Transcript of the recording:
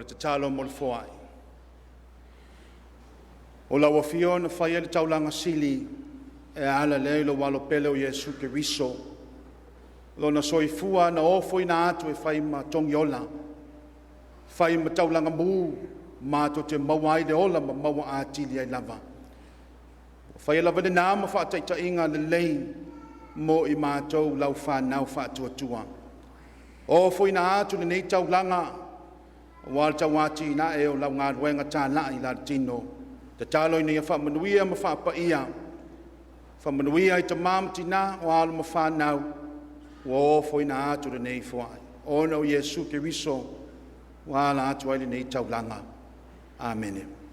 te talo mo le foai. O la wafio na whaia le taulanga sili e ala le lo walo pele o Yesu Keriso. Lo na soifua na ofo ina atu e whai ma tongi ola. Whai ma taulanga mu ma to te mawai de ola ma mawa atili ai lava. Whai lava de nama wha taita inga le lei mo i mātou lau whanau whātua. Ofo ina atu le nei taulanga wal tawati na e o lau ngā ruenga tā la i la tino. Te talo ina ia whamanuia ma whapaia. Whamanuia i ta māmatina o alu ma whanau. Wa ofo ina atu le nei whai. Ona o Yesu Keriso. Wa ala atu ai le nei taulanga. Amen.